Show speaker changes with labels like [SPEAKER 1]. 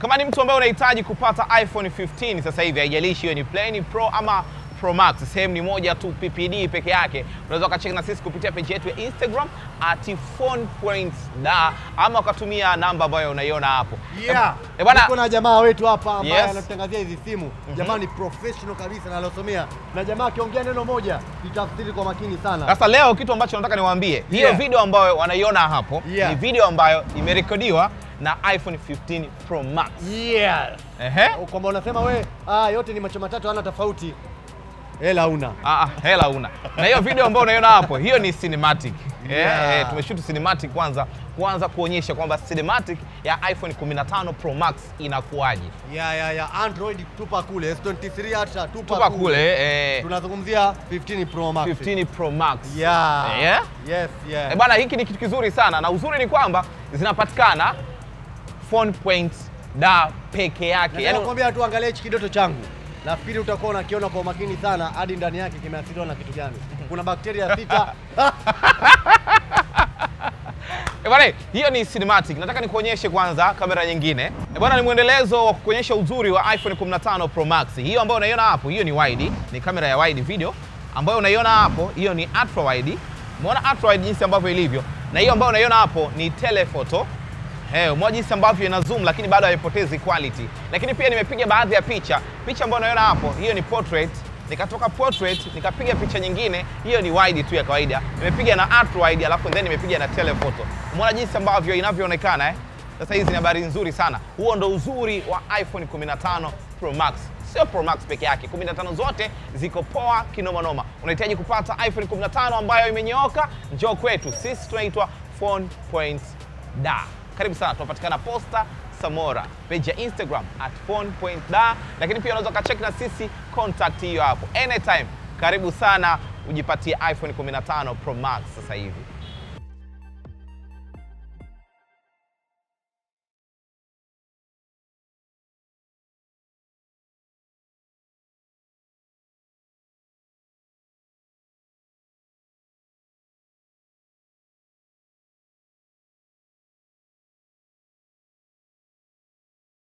[SPEAKER 1] Kama ni mtu ambaye unahitaji kupata iPhone 15 sasa hivi, haijalishi hiyo ni plain, Pro ama Pro Max, sehemu ni moja tu, PPD peke yake. Unaweza ukacheki na sisi kupitia page yetu ya Instagram @phone.da ama ukatumia namba ambayo unaiona hapo.
[SPEAKER 2] Yeah.
[SPEAKER 1] Bwana,
[SPEAKER 2] kuna jamaa wetu hapa ambaye anatutangazia hizi simu. Jamaa ni professional kabisa na alosomea. Na jamaa akiongea neno moja, litafsiri kwa makini sana.
[SPEAKER 1] Sasa leo kitu ambacho nataka niwaambie, hiyo video ambayo wanaiona hapo ni video ambayo imerekodiwa na iPhone 15 Pro Max.
[SPEAKER 2] Yes. Kwamba unasema we, yote ni macho matatu, hana tofauti. Hela una.
[SPEAKER 1] Hela una. Na hiyo video ambayo unaiona hapo, hiyo ni cinematic. Tumeshoot cinematic kwanza kuonyesha kwamba cinematic ya iPhone 15 Pro Max inakuaje.
[SPEAKER 2] Android tupa kule, S23 hata tupa
[SPEAKER 1] kule.
[SPEAKER 2] Tunazungumzia 15 Pro Max.
[SPEAKER 1] 15 Pro Max.
[SPEAKER 2] Yes.
[SPEAKER 1] Bwana, hiki ni kitu kizuri sana, na uzuri ni kwamba zinapatikana phone.da peke yake.
[SPEAKER 2] Yaani nakwambia tu angalia hichi kidoto changu. Nafikiri utakuwa unakiona kwa makini sana hadi ndani yake kimeathiriwa na kitu gani. Kuna bakteria 6.
[SPEAKER 1] Bwana, hiyo ni cinematic. Nataka nikuonyeshe kwanza kamera nyingine. Bwana, ni muendelezo wa kuonyesha uzuri wa iPhone 15 Pro Max. Hiyo ambayo unaiona hapo, hiyo ni wide, ni kamera ya wide video. Ambayo unaiona hapo, hiyo ni ultra wide. Umeona ultra wide jinsi ambavyo ilivyo. Na hiyo ambayo unaiona hapo ni telephoto. Umeona jinsi ambavyo ina zoom lakini bado haipotezi quality. Lakini pia nimepiga baadhi ya picha ambayo unaiona hapo, hiyo ni portrait. Nikatoka portrait nikapiga picha nyingine, hiyo ni wide tu ya kawaida. Nimepiga na ultra wide alafu then nimepiga na telephoto. Umeona jinsi ambavyo inavyoonekana Sasa hizi ni habari nzuri sana. Huo ndo uzuri wa iPhone 15 Pro Max. Sio Pro Max peke yake, 15 zote ziko poa kinoma noma. Unahitaji kupata iPhone 15 ambayo imenyooka, njoo kwetu. Sisi tunaitwa phone.da. Karibu sana, tunapatikana Posta Samora, page ya Instagram @phone.da, lakini pia unaweza kucheck na sisi contact hiyo hapo anytime. Karibu sana ujipatie iPhone 15 Pro Max sasa hivi.